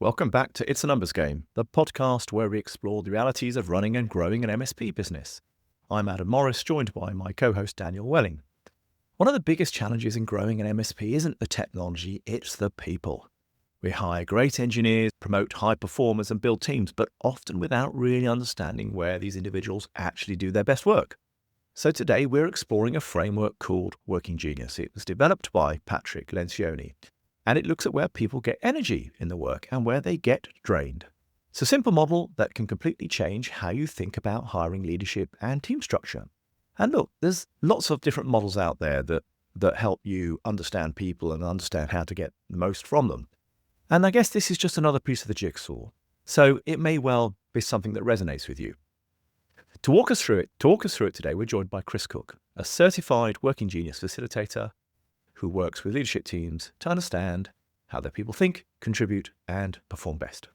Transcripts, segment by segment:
Welcome back to It's a Numbers Game, the podcast where we explore the realities of running and growing an MSP business. I'm Adam Morris, joined by my co-host Daniel Welling. One of the biggest challenges in growing an MSP isn't the technology, it's the people. We hire great engineers, promote high performers and build teams, but often without really understanding where these individuals actually do their best work. So today we're exploring a framework called Working Genius. It was developed by Patrick Lencioni, and it looks at where people get energy in the work and where they get drained. It's a simple model that can completely change how you think about hiring leadership and team structure. And look, there's lots of different models out there that help you understand people and understand how to get the most from them. And I guess this is just another piece of the jigsaw. So it may well be something that resonates with you. To walk us through it today, we're joined by Chris Cooke, a certified Working Genius facilitator who works with leadership teams to understand how their people think, contribute, and perform best.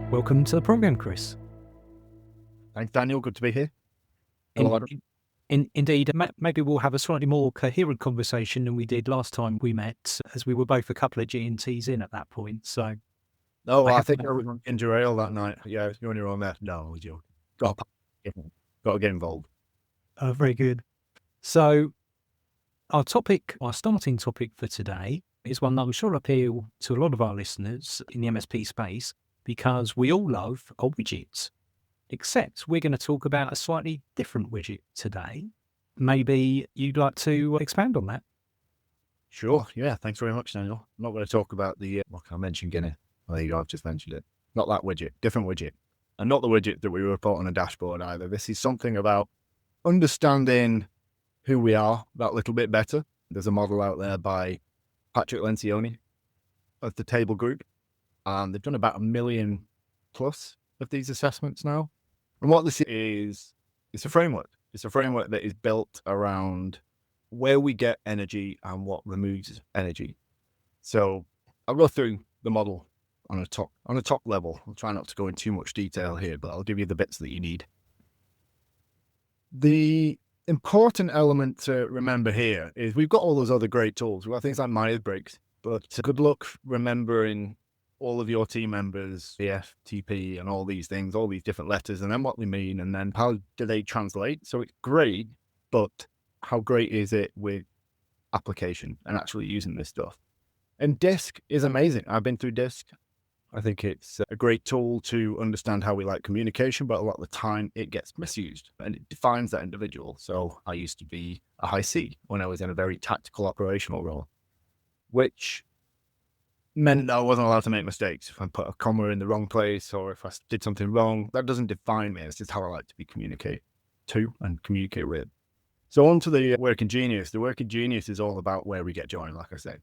Welcome to the program, Chris. Thanks, Daniel. Good to be here. Indeed, maybe we'll have a slightly more coherent conversation than we did last time we met, as we were both a couple of G&Ts in at that point. So, I think I was in derail that night. Yeah, you're on your own there. No, you got to get involved. Very good. So, our starting topic for today is one that I'm sure will appeal to a lot of our listeners in the MSP space, because we all love our widgets. Except we're going to talk about a slightly different widget today. Maybe you'd like to expand on that? Sure. Yeah. Thanks very much, Daniel. I'm not going to talk about the, I mentioned Guinea. There you go. I've just mentioned it. Not that widget, different widget. And not the widget that we report on a dashboard either. This is something about understanding who we are that little bit better. There's a model out there by Patrick Lencioni of the Table Group. And they've done about 1 million plus of these assessments now. And what this is, it's a framework. It's a framework that is built around where we get energy and what removes energy. So I'll go through the model on a top level. I'll try not to go in too much detail here, but I'll give you the bits that you need. The important element to remember here is we've got all those other great tools. We've got things like Myers-Briggs, but good luck remembering all of your team members, BF, TP, and all these things, all these different letters, and then what they mean, and then how do they translate? So it's great, but how great is it with application and actually using this stuff? And DISC is amazing. I've been through DISC. I think it's a great tool to understand how we like communication, but a lot of the time it gets misused and it defines that individual. So I used to be a high C when I was in a very tactical operational role, which meant that I wasn't allowed to make mistakes. If I put a comma in the wrong place or if I did something wrong, that doesn't define me. It's just how I like to be communicated to and communicate with. So on to the Working Genius. The Working Genius is all about where we get joined, like I said.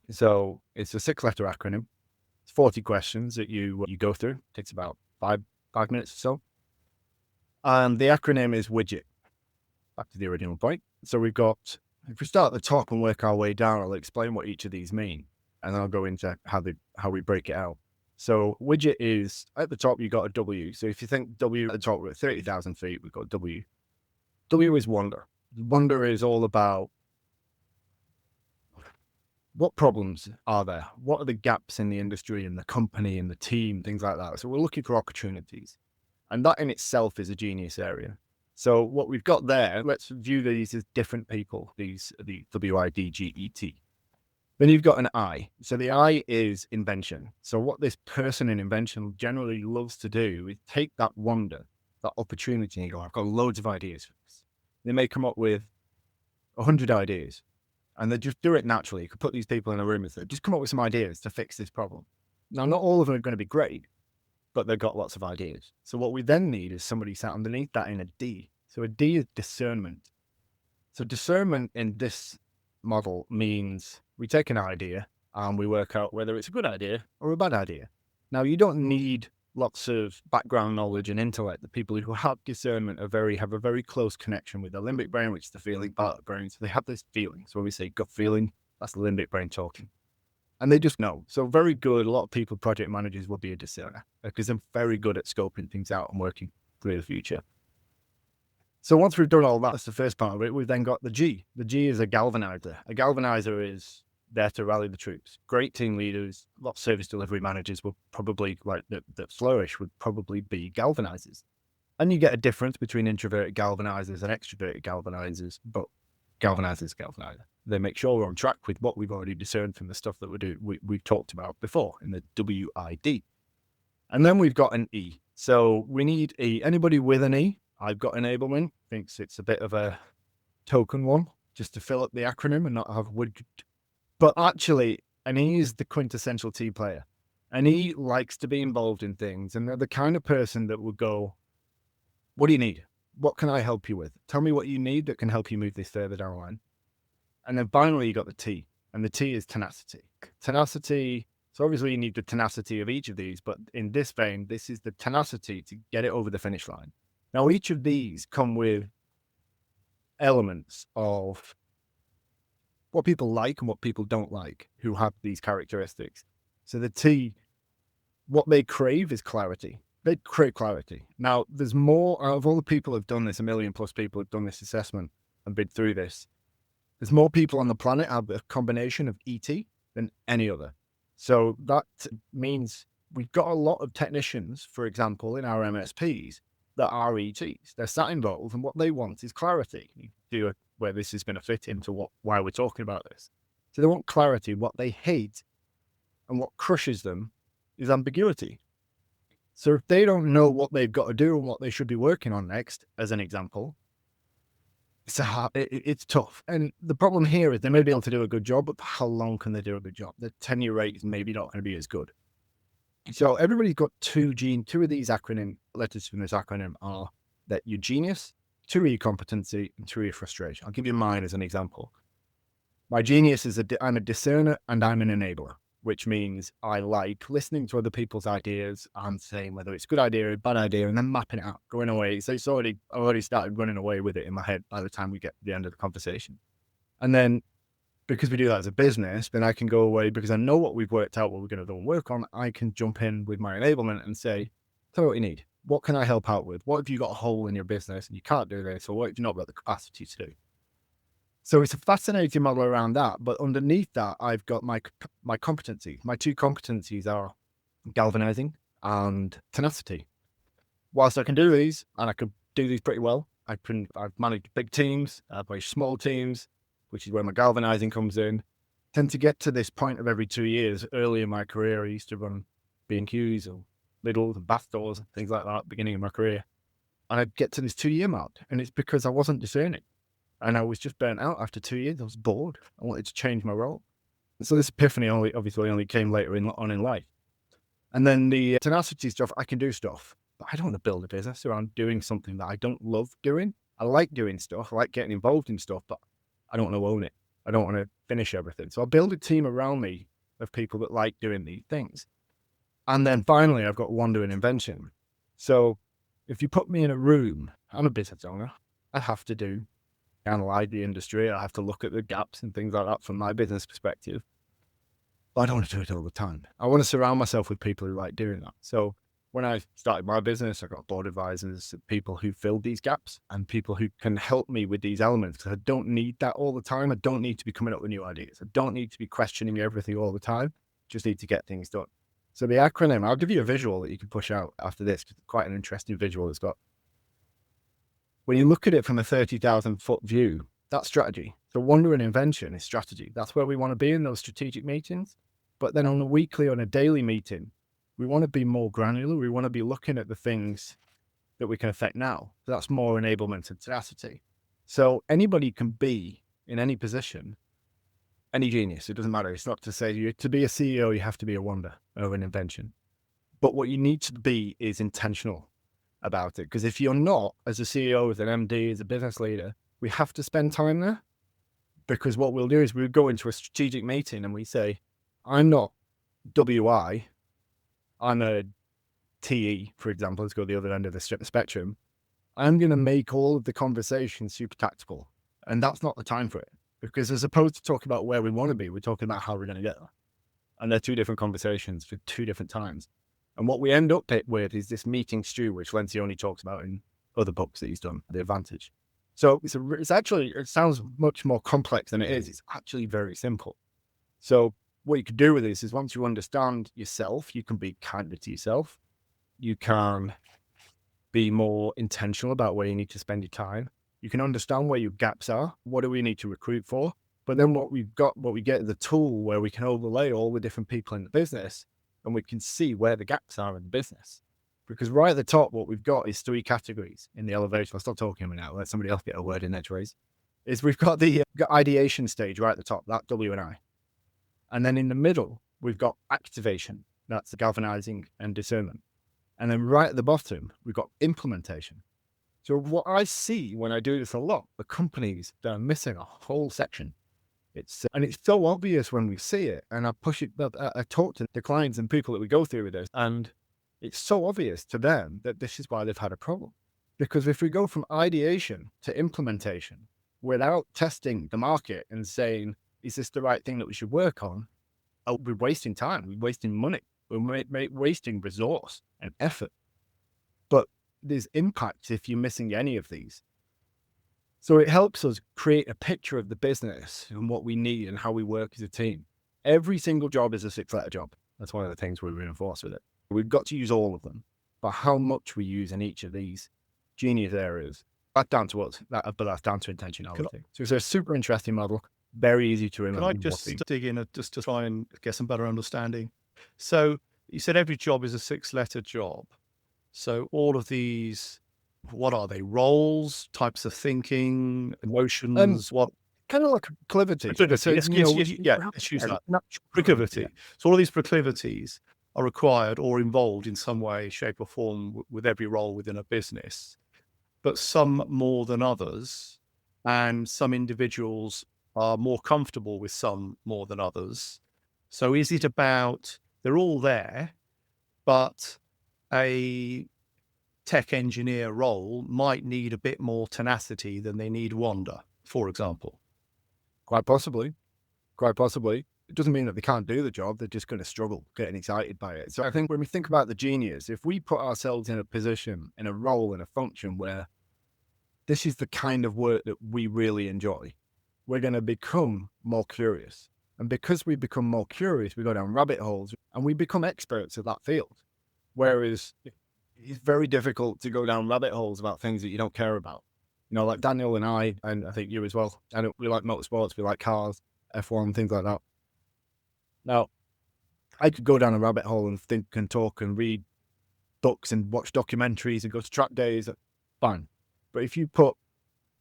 So it's a 6-letter acronym. It's 40 questions that you go through. It takes about five minutes or so. And the acronym is WIDGET. Back to the original point. So we've got, if we start at the top and work our way down, I'll explain what each of these mean. And then I'll go into how we break it out. So widget is, at the top, you got a W. So if you think W at the top, we're at 30,000 feet, we've got W. W is wonder. Wonder is all about what problems are there? What are the gaps in the industry, in the company, in the team, things like that. So we're looking for opportunities. And that in itself is a genius area. So what we've got there, let's view these as different people, the WIDGET. Then you've got an I. So the I is invention. So what this person in invention generally loves to do is take that wonder, that opportunity, and go, I've got loads of ideas for this. They may come up with 100 ideas and they just do it naturally. You could put these people in a room and say, just come up with some ideas to fix this problem. Now, not all of them are going to be great, but they've got lots of ideas. So what we then need is somebody sat underneath that in a D. So a D is discernment. So discernment in this model means we take an idea and we work out whether it's a good idea or a bad idea. Now, you don't need lots of background knowledge and intellect. The people who have discernment have a very close connection with the limbic brain, which is the feeling part of the brain. So they have this feeling. So when we say gut feeling, that's the limbic brain talking. And they just know. So very good. A lot of people, project managers, will be a discerner because they're very good at scoping things out and working through the future. So once we've done all that, that's the first part of it. We've then got the G. The G is a galvanizer. A galvanizer is there to rally the troops. Great team leaders, a lot of service delivery managers will probably, that flourish, would probably be galvanizers. And you get a difference between introverted galvanizers and extroverted galvanizers, but galvanizers. They make sure we're on track with what we've already discerned from the stuff that we've talked about before in the WID. And then we've got an E. So we need E. Anybody with an E? I've got enablement. Thinks it's a bit of a token one, just to fill up the acronym and not have WIDGET. But actually, an E is the quintessential T player. An E likes to be involved in things, and they're the kind of person that would go, what do you need? What can I help you with? Tell me what you need that can help you move this further down the line. And then finally, you got the T, and the T is tenacity. Tenacity, so obviously you need the tenacity of each of these, but in this vein, this is the tenacity to get it over the finish line. Now, each of these come with elements of what people like and what people don't like who have these characteristics. So the T, what they crave is clarity. They crave clarity. Now, there's more, out of all the people who've done this, 1 million plus people have done this assessment and been through this, there's more people on the planet have a combination of ET than any other. So that means we've got a lot of technicians, for example, in our MSPs that are ETs. They're sat involved, and what they want is clarity. You do where this is going to fit into why we're talking about this. So they want clarity. What they hate and what crushes them is ambiguity. So if they don't know what they've got to do and what they should be working on next, as an example, it's tough. And the problem here is they may be able to do a good job, but how long can they do a good job? The tenure rate is maybe not going to be as good. So everybody's got two of these acronym letters from this acronym are that you're genius, 2 are your competency, and 2 are your frustration. I'll give you mine as an example. My genius is I'm a discerner and I'm an enabler, which means I like listening to other people's ideas and saying whether it's a good idea or a bad idea, and then mapping it out, going away. So I've already started running away with it in my head by the time we get to the end of the conversation. And then because we do that as a business, then I can go away because I know what we've worked out, what we're going to do and work on. I can jump in with my enablement and say, tell me what you need. What can I help out with? What if you got a hole in your business and you can't do this? Or what if you've not got the capacity to do? So it's a fascinating model around that. But underneath that, I've got my competency. My 2 competencies are galvanizing and tenacity. Whilst I can do these, and I can do these pretty well, I've managed big teams, I've managed small teams, which is where my galvanizing comes in. Tend to get to this point of every 2 years. Early in my career, I used to run B&Qs or Lidl's and bath stores and things like that, beginning of my career. And I'd get to this 2-year mark, and it's because I wasn't discerning. And I was just burnt out after 2 years. I was bored. I wanted to change my role. And so this epiphany only came later on in life. And then the tenacity stuff, I can do stuff, but I don't want to build a business around doing something that I don't love doing. I like doing stuff. I like getting involved in stuff, but I don't want to own it. I don't want to finish everything. So I'll build a team around me of people that like doing these things. And then finally, I've got wonder and invention. So if you put me in a room, I'm a business owner. I have to analyze the industry. I have to look at the gaps and things like that from my business perspective. But I don't want to do it all the time. I want to surround myself with people who like doing that. So when I started my business, I got board advisors, people who filled these gaps and people who can help me with these elements, because I don't need that all the time. I don't need to be coming up with new ideas. I don't need to be questioning everything all the time. Just need to get things done. So the acronym, I'll give you a visual that you can push out after this, because it's quite an interesting visual it's got. When you look at it from a 30,000 foot view, that's strategy. So wonder and invention is strategy. That's where we want to be in those strategic meetings. But then on a weekly, on a daily meeting, we want to be more granular. We want to be looking at the things that we can affect now. So that's more enablement and tenacity. So anybody can be in any position, any genius. It doesn't matter. It's not to say to be a CEO, you have to be a wonder or an invention. But what you need to be is intentional about it. Because if you're not, as a CEO, as an MD, as a business leader, we have to spend time there. Because what we'll do is we'll go into a strategic meeting and we say, I'm not WI, I'm a TE, for example, let's go to the other end of the spectrum. I'm going to make all of the conversation super tactical. And that's not the time for it. Because as opposed to talking about where we want to be, we're talking about how we're going to get there. and they're two different conversations for two different times. And what we end up with is this meeting stew, which Lencioni talks about in other books that he's done, The Advantage. So it's actually, it sounds much more complex than it is. It's actually very simple. So what you could do with this is once you understand yourself, you can be kinder to yourself. You can be more intentional about where you need to spend your time. You can understand where your gaps are. What do we need to recruit for? But then what we get is a tool where we can overlay all the different people in the business and we can see where the gaps are in the business. Because right at the top, what we've got is 3 categories in the elevation. I'll stop talking a minute. I'll let somebody else get a word in there, Trace. Is we've got the ideation stage right at the top, that W and I. And then in the middle, we've got activation. That's the galvanizing and discernment. And then right at the bottom, we've got implementation. So what I see when I do this a lot, the companies that are missing a whole section. It's so obvious when we see it. And I talk to the clients and people that we go through with this, and it's so obvious to them that this is why they've had a problem. Because if we go from ideation to implementation without testing the market and saying, is this the right thing that we should work on? We're wasting time, we're wasting money, we're wasting resource and effort. But there's impact if you're missing any of these. So it helps us create a picture of the business and what we need and how we work as a team. Every single job is a 6-letter job. That's one of the things we reinforce with it. We've got to use all of them, but how much we use in each of these genius areas, that's down to us, but that's down to intentionality. So it's a super interesting model, very easy to remember. Can I just dig in just to try and get some better understanding? So you said every job is a 6-letter job. So all of these, what are they? Roles, types of thinking, emotions, what? Kind of like proclivity. Let's use that. Proclivity. Yeah. So all of these proclivities are required or involved in some way, shape or form with every role within a business, but some more than others, and some individuals are more comfortable with some more than others. So is it about, they're all there, but a tech engineer role might need a bit more tenacity than they need wonder, for example? Quite possibly. It doesn't mean that they can't do the job. They're just going to struggle getting excited by it. So I think when we think about the genius, if we put ourselves in a position, in a role, in a function where this is the kind of work that we really enjoy, we're going to become more curious. And because we become more curious, we go down rabbit holes and we become experts of that field. Whereas it's very difficult to go down rabbit holes about things that you don't care about. You know, like Daniel and I think you as well, and we like motorsports, we like cars, F1, things like that. Now, I could go down a rabbit hole and think and talk and read books and watch documentaries and go to track days, fine. But if you put,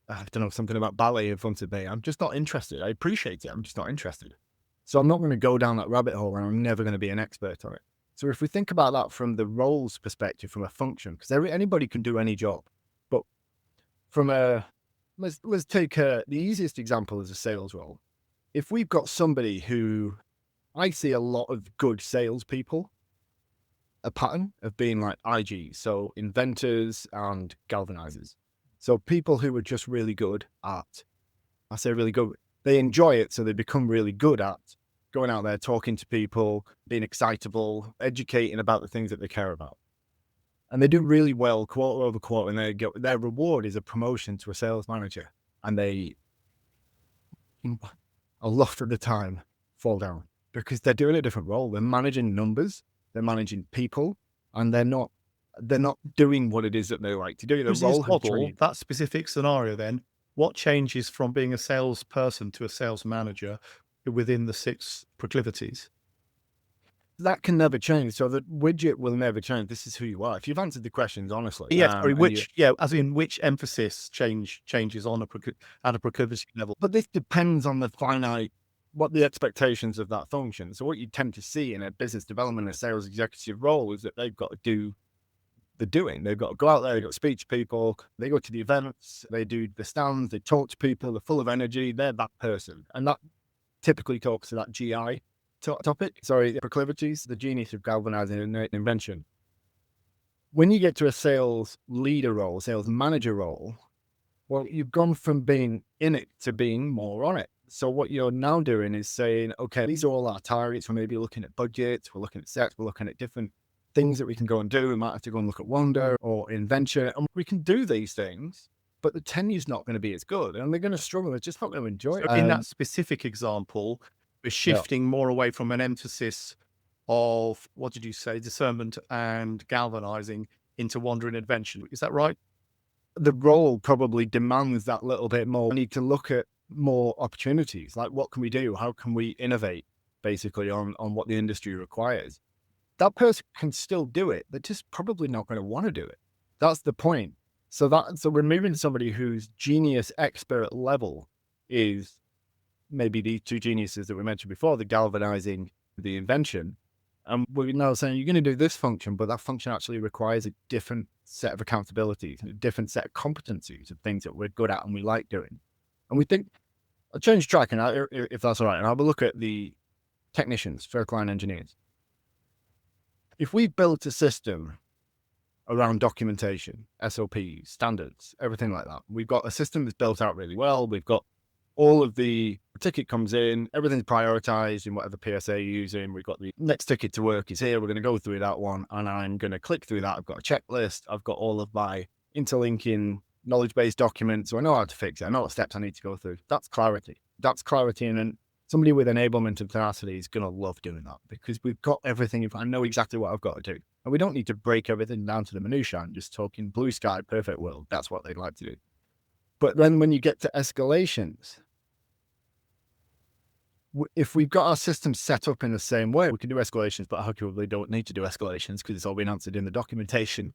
I don't know, something about ballet in front of me, I'm just not interested. I appreciate it, I'm just not interested. So I'm not going to go down that rabbit hole and I'm never going to be an expert on it. So if we think about that from the roles perspective, from a function, because anybody can do any job, but from let's take the easiest example as a sales role. If we've got somebody who, I see a lot of good salespeople, a pattern of being like IGs, so inventors and galvanizers. So people who are just really good at, I say really good, they enjoy it, so they become really good at going out there, talking to people, being excitable, educating about the things that they care about. And they do really well quarter over quarter, and their reward is a promotion to a sales manager. And they, a lot of the time, fall down because they're doing a different role. They're managing numbers, they're managing people, and they're not doing what it is that they like to do. Their role model, that specific scenario then, what changes from being a salesperson to a sales manager within the 6 proclivities? That can never change. So the widget will never change. This is who you are. If you've answered the questions honestly. As in which emphasis changes on at a proclivity level. But this depends on the finite, what the expectations of that function. So what you tend to see in a business development and sales executive role is that they've got to do the doing. They've got to go out there, they've got to speak to people, they go to the events, they do the stands, they talk to people, they're full of energy, they're that person. And that typically talks to that GI topic, proclivities, the genius of galvanizing and invention. When you get to a sales leader role, sales manager role, well, you've gone from being in it to being more on it. So what you're now doing is saying, okay, these are all our targets. We're maybe looking at budgets, we're looking at sets, we're looking at different things that we can go and do. We might have to go and look at Wonder or Invention, and we can do these things, but the tenure's not going to be as good, and they're going to struggle. They're just not going to enjoy it. So in that specific example, we're shifting more away from an emphasis of, what did you say, discernment and galvanizing into Wonder and Invention. Is that right? The role probably demands that little bit more. We need to look at more opportunities. Like, what can we do? How can we innovate, basically, on what the industry requires? That person can still do it. They're just probably not going to want to do it. That's the point. So removing somebody whose genius expert level is maybe these two geniuses that we mentioned before, the galvanizing, the invention. And we're now saying you're going to do this function, but that function actually requires a different set of accountabilities, a different set of competencies of things that we're good at and we like doing. And we think, I'll change track, and if that's all right, and I'll have a look at the technicians, first line engineers. If we built a system around documentation, SOPs, standards, everything like that, we've got a system that's built out really well. We've got all of the ticket comes in, everything's prioritized in whatever PSA you're using. We've got the next ticket to work is here. We're going to go through that one, and I'm going to click through that. I've got a checklist. I've got all of my interlinking knowledge-based documents, so I know how to fix it. I know what steps I need to go through. That's clarity. And then somebody with enablement and tenacity is going to love doing that, because we've got everything. I know exactly what I've got to do, and we don't need to break everything down to the minutiae and just talking blue sky, perfect world. That's what they'd like to do. But then when you get to escalations, if we've got our system set up in the same way, we can do escalations, but arguably don't need to do escalations because it's all been answered in the documentation.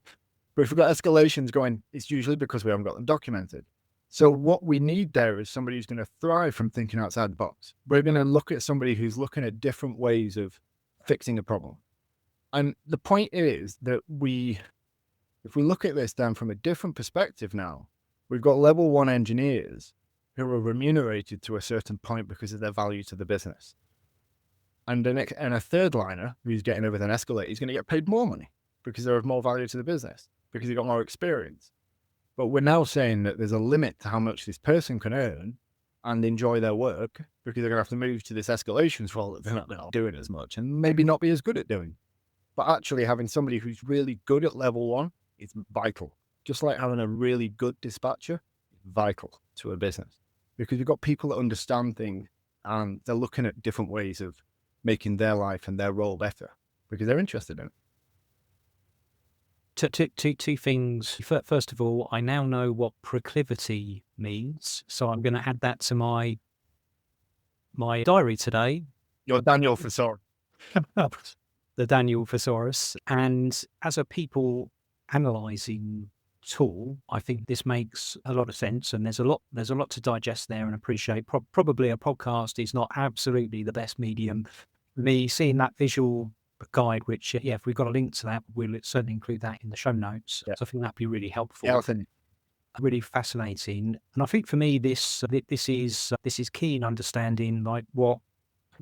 But if we've got escalations going, it's usually because we haven't got them documented. So what we need there is somebody who's going to thrive from thinking outside the box. We're going to look at somebody who's looking at different ways of fixing a problem. And the point is that if we look at this then from a different perspective now, we've got level 1 engineers who are remunerated to a certain point because of their value to the business. And a third liner who's getting everything escalated, he's going to get paid more money because they're of more value to the business, because they've got more experience. But we're now saying that there's a limit to how much this person can earn and enjoy their work, because they're going to have to move to this escalations role that they're not doing as much and maybe not be as good at doing. But actually having somebody who's really good at level 1 is vital. Just like having a really good dispatcher is vital to a business, because you've got people that understand things and they're looking at different ways of making their life and their role better because they're interested in it. Two things. First of all, I now know what proclivity means, so I'm going to add that to my diary today. You're Daniel Thesaurus. The Daniel Thesaurus. And as a people analysing tool, I think this makes a lot of sense, and there's a lot to digest there and appreciate. Probably a podcast is not absolutely the best medium. Me seeing that visual guide, which if we've got a link to that, we'll certainly include that in the show notes. So I think that'd be really helpful. Yeah, I think really fascinating. And I think for me, this is key in understanding like what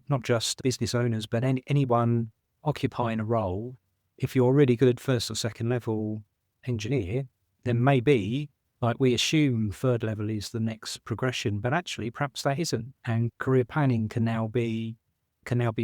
not just business owners, but anyone occupying a role. If you're a really good first or second level engineer, then maybe like we assume third level is the next progression, but actually perhaps that isn't. And career planning can now be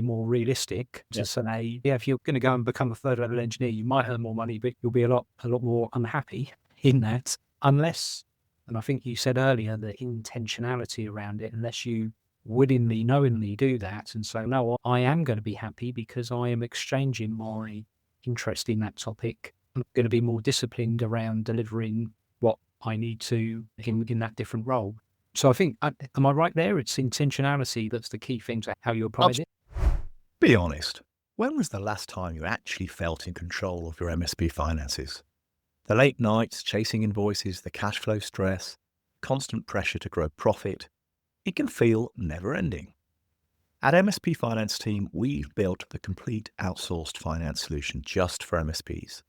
more realistic to say, if you're going to go and become a third level engineer, you might earn more money, but you'll be a lot more unhappy in that, unless, and I think you said earlier, the intentionality around it, unless you willingly, knowingly do that and say, no, I am going to be happy because I am exchanging my interest in that topic. I'm going to be more disciplined around delivering what I need to in that different role. So I think, am I right there? It's intentionality that's the key thing to how you apply it. Be honest. When was the last time you actually felt in control of your MSP finances? The late nights chasing invoices, the cash flow stress, constant pressure to grow profit, it can feel never-ending. At MSP Finance Team, we've built the complete outsourced finance solution just for MSPs.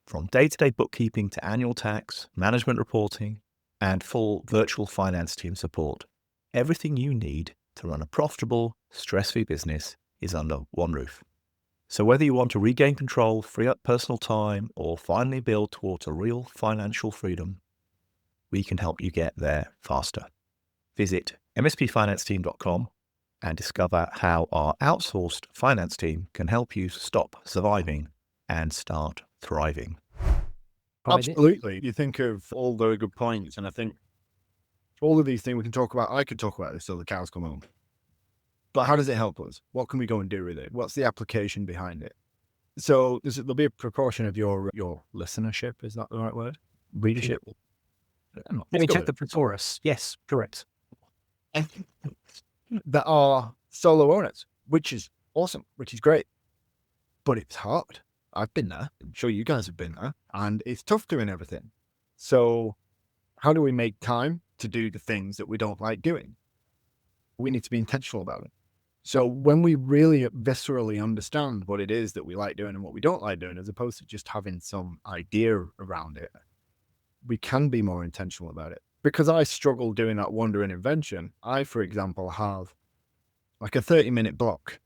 From day-to-day bookkeeping to annual tax, management reporting, and full virtual finance team support, everything you need to run a profitable, stress-free business is under one roof. So whether you want to regain control, free up personal time, or finally build towards a real financial freedom, we can help you get there faster. Visit mspfinanceteam.com and discover how our outsourced finance team can help you stop surviving and start thriving. Absolutely. You think of all very good points, and I think all of these things we can talk about. I could talk about this till the cows come home. But how does it help us? What can we go and do with it? What's the application behind it? So there'll be a proportion of your listenership. Is that the right word? Readership. Let me check the thesaurus. Yes, correct. That are solo owners, which is awesome, which is great. But it's hard. I've been there. I'm sure you guys have been there. And it's tough doing everything. So how do we make time to do the things that we don't like doing? We need to be intentional about it. So when we really viscerally understand what it is that we like doing and what we don't like doing, as opposed to just having some idea around it, we can be more intentional about it. Because I struggle doing that wonder and invention, I, for example, have like a 30-minute block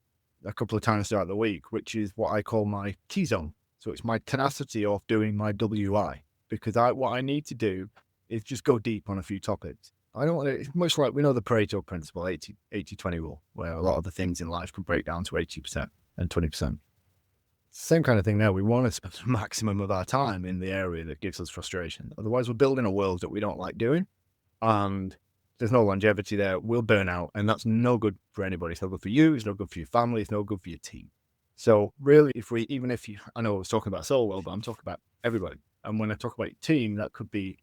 a couple of times throughout the week, which is what I call my T-zone. So it's my tenacity of doing my WI, because what I need to do is just go deep on a few topics. I don't want to, it's much like, we know the Pareto principle, 80-20 rule, where a lot of the things in life can break down to 80% and 20%. Same kind of thing there. We want to spend the maximum of our time in the area that gives us frustration. Otherwise, we're building a world that we don't like doing, and there's no longevity there. We'll burn out, and that's no good for anybody. It's no good for you. It's no good for your family. It's no good for your team. So really, I know I was talking about solo, but I'm talking about everybody. And when I talk about your team, that could be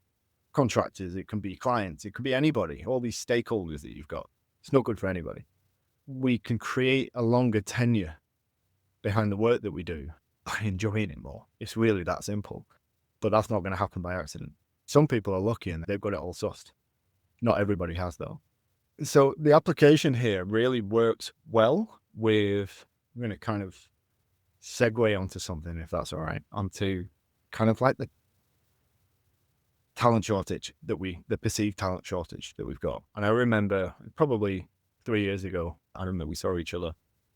contractors, it can be clients, it could be anybody, all these stakeholders that you've got. It's not good for anybody. We can create a longer tenure behind the work that we do by enjoying it more. It's really that simple. But that's not going to happen by accident. Some people are lucky and they've got it all sussed. Not everybody has, though. So the application here really works well with, I'm going to kind of segue onto something, if that's all right, onto kind of like the talent shortage the perceived talent shortage that we've got. And I remember probably 3 years ago, I remember we saw each other,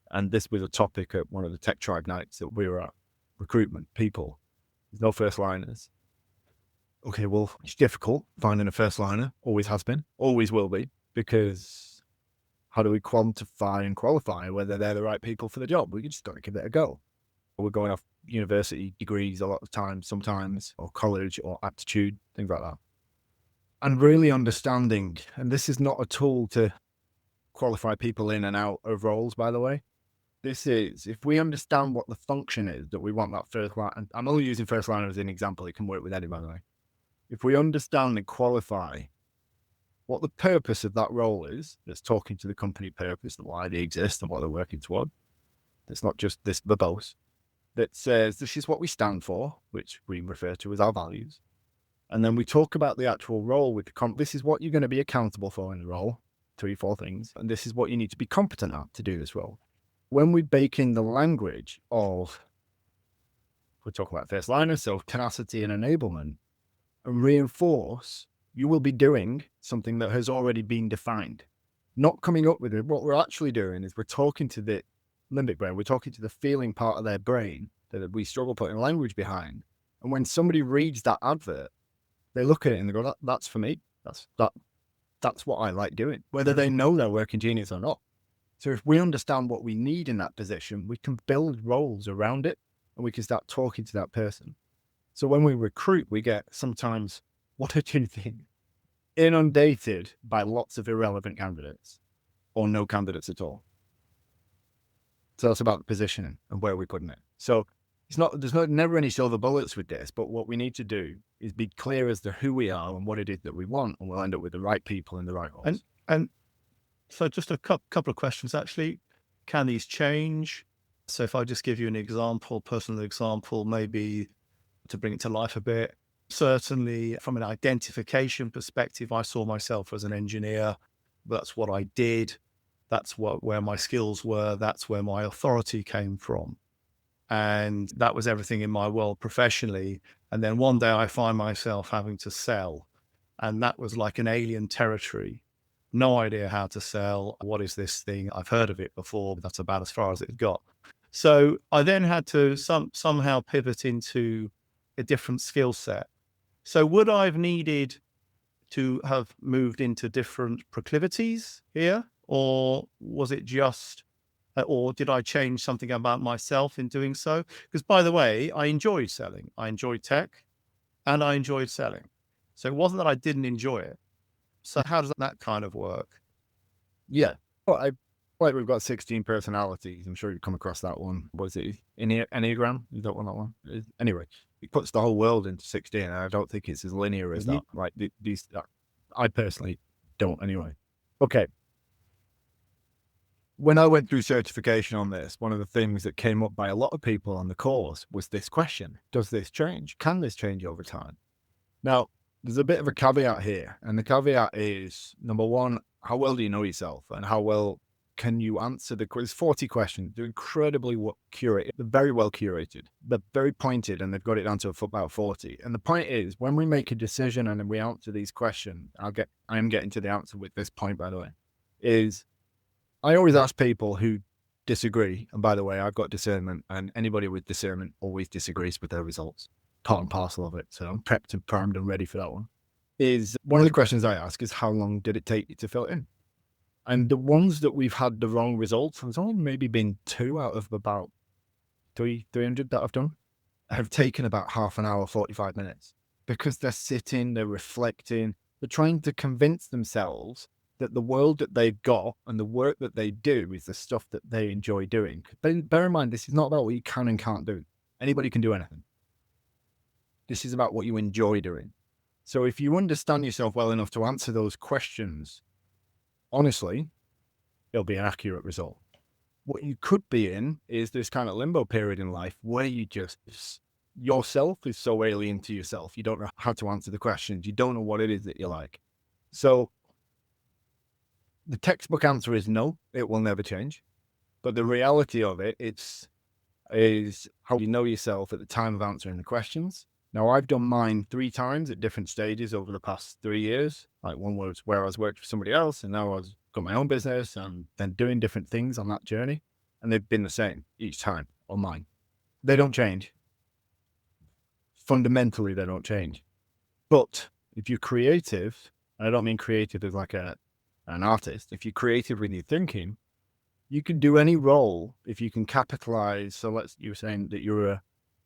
and this was a topic at one of the Tech Tribe nights that we were at. Recruitment, people. There's no first liners. Okay, well, it's difficult finding a first liner. Always has been, always will be, because how do we quantify and qualify whether they're the right people for the job? We just got to give it a go. We're going off university degrees a lot of times, sometimes, or college or aptitude, things like that. And really understanding, and this is not a tool to qualify people in and out of roles, by the way. This is, if we understand what the function is that we want that first line, and I'm only using first line as an example, it can work with any, by the way. If we understand and qualify what the purpose of that role is, that's talking to the company purpose, and why they exist and what they're working toward, it's not just this verbose, that says this is what we stand for, which we refer to as our values. And then we talk about the actual role with this is what you're going to be accountable for in the role, 3-4 things, and this is what you need to be competent at to do this role. When we bake in the language of, we're talking about first liners, so tenacity and enablement, and reinforce, you will be doing something that has already been defined. Not coming up with it. What we're actually doing is we're talking to the limbic brain, we're talking to the feeling part of their brain that we struggle putting language behind. And when somebody reads that advert, they look at it and they go, that's for me. That's what I like doing, whether they know they're working genius or not. So if we understand what we need in that position, we can build roles around it and we can start talking to that person. So when we recruit, we get sometimes, what are you thinking? Inundated by lots of irrelevant candidates or no candidates at all. So that's about the positioning and where we're putting it. So there's never any silver bullets with this, but what we need to do is be clear as to who we are and what it is that we want, and we'll end up with the right people in the right roles. And so just a couple of questions, actually. Can these change? So if I just give you an example, personal example, maybe to bring it to life a bit, certainly from an identification perspective, I saw myself as an engineer. That's what I did. That's where my skills were. That's where my authority came from. And that was everything in my world professionally. And then one day I find myself having to sell. And that was like an alien territory. No idea how to sell. What is this thing? I've heard of it before, but that's about as far as it got. So I then had to somehow pivot into a different skill set. So would I have needed to have moved into different proclivities here? Or was it just, or did I change something about myself in doing so? Because, by the way, I enjoyed selling. I enjoyed tech and I enjoyed selling. So it wasn't that I didn't enjoy it. So how does that kind of work? Yeah. Well, like we've got 16 personalities. I'm sure you've come across that one. Was it Enneagram? Is that one is? Anyway, it puts the whole world into 16. And I don't think it's as linear as that. Right. I personally don't anyway. Okay. When I went through certification on this, one of the things that came up by a lot of people on the course was this question: does this change? Can this change over time? Now, there's a bit of a caveat here. And the caveat is, number one, how well do you know yourself? And how well can you answer the quiz? 40 questions. They're incredibly curated. They're very well curated. They're very pointed, and they've got it down to about 40. And the point is, when we make a decision and we answer these questions, I am getting to the answer with this point, by the way, is I always ask people who disagree. And by the way, I've got discernment, and anybody with discernment always disagrees with their results. Part and parcel of it. So I'm prepped and primed and ready for that one. Is one of the questions I ask is, how long did it take you to fill it in? And the ones that we've had the wrong results, there's only maybe been 2 out of about 300 that I've done, have taken about half an hour, 45 minutes, because they're sitting, they're reflecting, they're trying to convince themselves that the world that they've got and the work that they do is the stuff that they enjoy doing. But bear in mind, this is not about what you can and can't do. Anybody can do anything. This is about what you enjoy doing. So if you understand yourself well enough to answer those questions, honestly, it'll be an accurate result. What you could be in is this kind of limbo period in life where you just, yourself is so alien to yourself. You don't know how to answer the questions. You don't know what it is that you like. So the textbook answer is no, it will never change. But the reality of it, is how you know yourself at the time of answering the questions. Now, I've done mine 3 times at different stages over the past 3 years. Like, one was where I was working for somebody else, and now I've got my own business and then doing different things on that journey. And they've been the same each time on mine. They don't change. Fundamentally, they don't change. But if you're creative, and I don't mean creative as like an artist, if you're creative with your thinking, you can do any role if you can capitalize. So you were saying that you're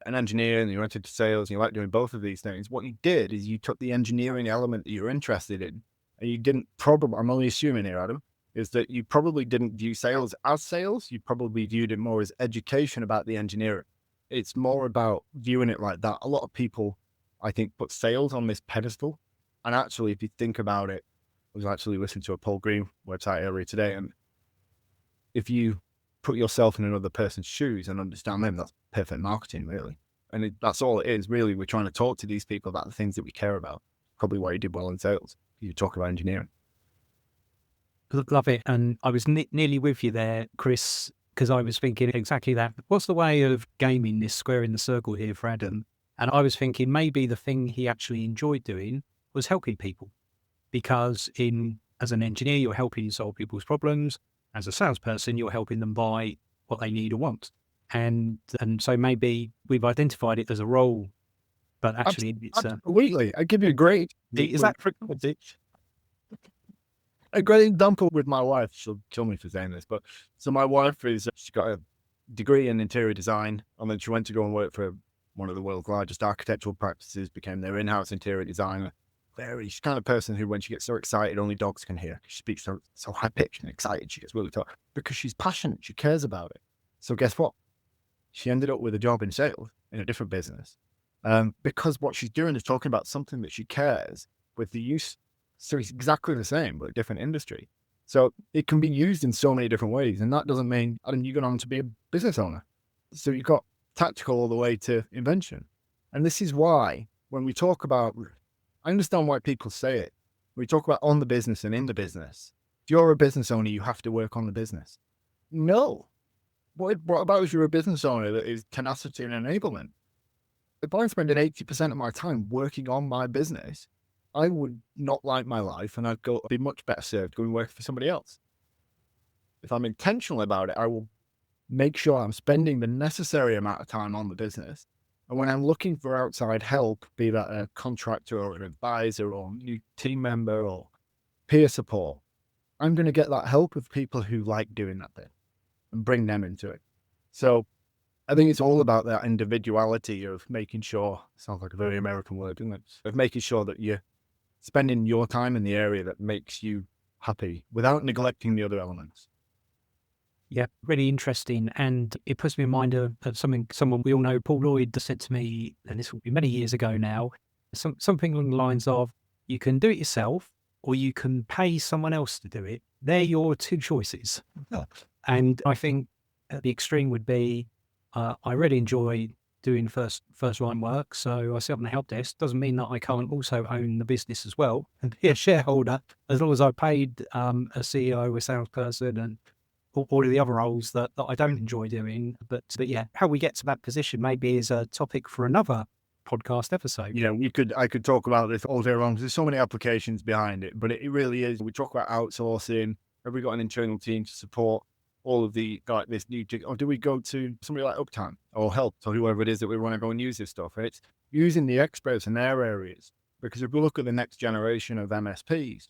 an engineer and you went into sales and you like doing both of these things. What you did is you took the engineering element that you're interested in, and you didn't I'm only assuming here, Adam, is that you probably didn't view sales as sales. You probably viewed it more as education about the engineering. It's more about viewing it like that. A lot of people, I think, put sales on this pedestal. And actually, if you think about it, I was actually listening to a Paul Green website earlier today, and if you put yourself in another person's shoes and understand them, that's perfect marketing, really. And that's all it is, really. We're trying to talk to these people about the things that we care about. Probably why you did well in sales. You talk about engineering. Love it. And I was nearly with you there, Chris, because I was thinking exactly that. What's the way of gaming this square in the circle here for Adam? And I was thinking maybe the thing he actually enjoyed doing was helping people, because as an engineer, you're helping solve people's problems. As a salesperson, you're helping them buy what they need or want. And so maybe we've identified it as a role, but actually it's absolutely. I give you a great. Is that a great example with my wife? She'll kill me for saying this, but so my wife she's got a degree in interior design, and then she went to go and work for one of the world's largest architectural practices, became their in-house interior designer. She's the kind of person who, when she gets so excited, only dogs can hear. She speaks so high pitched and excited. She gets really tough because she's passionate. She cares about it. So guess what? She ended up with a job in sales in a different business, because what she's doing is talking about something that she cares with the use. So it's exactly the same, but a different industry. So it can be used in so many different ways. And that doesn't mean, Adam, you go on to be a business owner. So you've got tactical all the way to invention. And this is why when we talk about, I understand why people say it. We talk about on the business and in the business. If you're a business owner, you have to work on the business. No. What about if you're a business owner that is tenacity and enablement? If I'm spending 80% of my time working on my business, I would not like my life, and I'd be much better served going work for somebody else. If I'm intentional about it, I will make sure I'm spending the necessary amount of time on the business And when I'm looking for outside help, be that a contractor or an advisor or a new team member or peer support, I'm going to get that help with people who like doing that thing and bring them into it. So I think it's all about that individuality of making sure, sounds like a very American word, doesn't it? Of making sure that you're spending your time in the area that makes you happy without neglecting the other elements. Yeah, really interesting. And it puts me in mind of someone we all know, Paul Lloyd, said to me, and this will be many years ago now, something along the lines of, you can do it yourself or you can pay someone else to do it. They're your two choices. Yeah. And I think the extreme would be, I really enjoy doing first line work. So I sit on the help desk. Doesn't mean that I can't also own the business as well and be a shareholder, as long as I paid a CEO, a salesperson, and all of the other roles that I don't enjoy doing. But yeah, how we get to that position maybe is a topic for another podcast episode. You know, I could talk about this all day long. There's so many applications behind it, but it really is. We talk about outsourcing. Have we got an internal team to support all of the, like this new, or do we go to somebody like Uptime or Help or whoever it is that we want to go and use this stuff? It's using the experts in their areas, because if we look at the next generation of MSPs,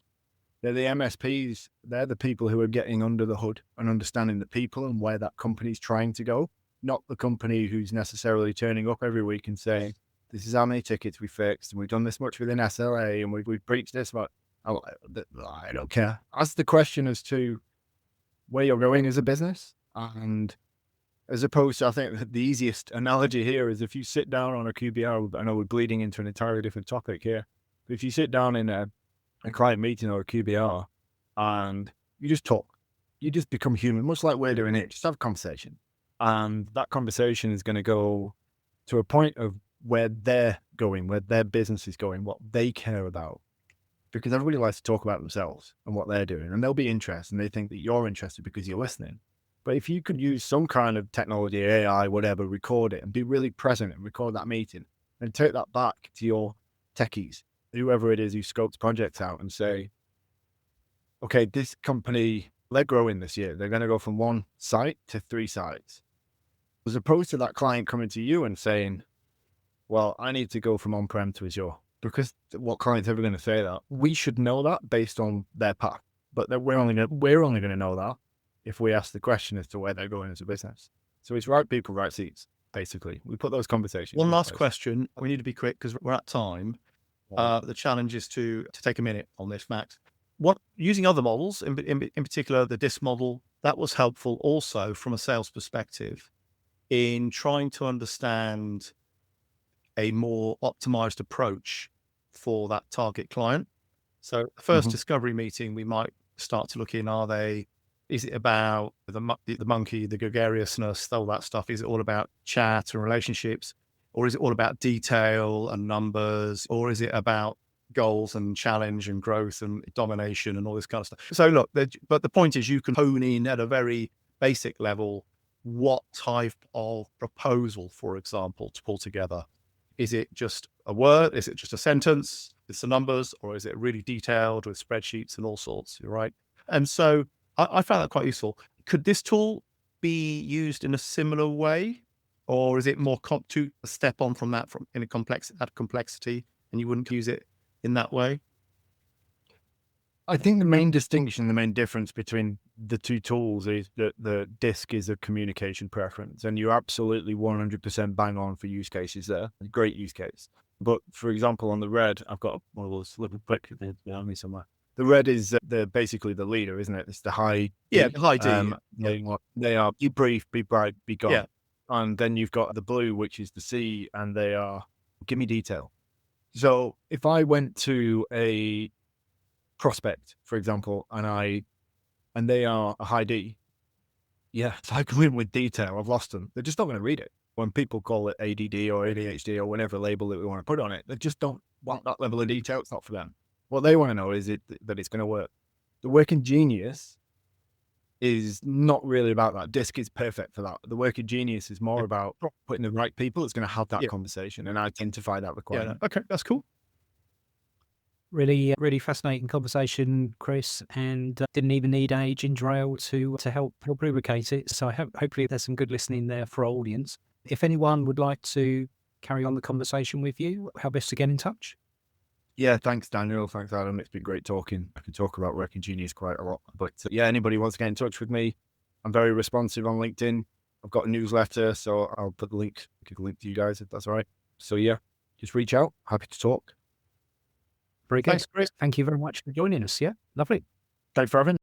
they're the MSPs. They're the people who are getting under the hood and understanding the people and where that company's trying to go, not the company who's necessarily turning up every week and saying, this is how many tickets we fixed and we've done this much with an SLA and we've breached this much. I don't care. Ask the question as to where you're going as a business. And as opposed to, I think the easiest analogy here is if you sit down on a QBR, I know we're bleeding into an entirely different topic here, but if you sit down in a client meeting or a QBR and you just talk, you just become human, much like we're doing it. Just have a conversation. And that conversation is going to go to a point of where they're going, where their business is going, what they care about. Because everybody likes to talk about themselves and what they're doing, and they'll be interested and they think that you're interested because you're listening. But if you could use some kind of technology, AI, whatever, record it and be really present and record that meeting and take that back to your techies, whoever it is who scopes projects out, and say, okay, this company, they're growing this year. They're going to go from 1 site to 3 sites. As opposed to that client coming to you and saying, well, I need to go from on-prem to Azure. Because what client's ever going to say that? We should know that based on their path. But we're only going to know that if we ask the question as to where they're going as a business. So it's right people, right seats, basically. We put those conversations. One last question. We need to be quick because we're at time. The challenge is to take a minute on this, Max. Using other models, in particular the DISC model, that was helpful also from a sales perspective in trying to understand a more optimized approach for that target client. So the first discovery meeting, we might start to look in, is it about the monkey, the gregariousness, all that stuff? Is it all about chat and relationships? Or is it all about detail and numbers? Or is it about goals and challenge and growth and domination and all this kind of stuff? So look, but the point is you can hone in at a very basic level what type of proposal, for example, to pull together. Is it just a word? Is it just a sentence? It's the numbers, or is it really detailed with spreadsheets and all sorts? Right. And so I found that quite useful. Could this tool be used in a similar way, or is it more to step on from that in a complexity, and you wouldn't use it in that way? I think the main distinction, the main difference between the two tools is that the DISC is a communication preference, and you're absolutely 100% bang on for use cases there. Great use case. But for example, on the red, I've got one of those little click behind me somewhere. The red is basically the leader, isn't it? It's the high D. Yeah, the high D. They are be brief, be bright, be gone. Yeah. And then you've got the blue, which is the C, and they are give me detail. So if I went to a prospect, for example, and they are a high D, yeah, if I go in with detail, I've lost them. They're just not going to read it. When people call it ADD or ADHD or whatever label that we want to put on it, they just don't want that level of detail. It's not for them. What they want to know is that it's going to work. The working genius is not really about that. DISC is perfect for that. The working genius is more about putting the right people that's going to have that conversation and identify that requirement. Yeah, okay, that's cool. Really, really fascinating conversation, Chris, and didn't even need a ginger ale to help lubricate it. So hopefully there's some good listening there for our audience. If anyone would like to carry on the conversation with you, how best to get in touch? Yeah, thanks, Daniel. Thanks, Adam. It's been great talking. I can talk about Working Genius quite a lot. But yeah, anybody wants to get in touch with me, I'm very responsive on LinkedIn. I've got a newsletter, so I'll put the link to you guys if that's all right. So yeah, just reach out. Happy to talk. Very good. Thanks, Chris. Thank you very much for joining us. Yeah, lovely. Thanks for having me.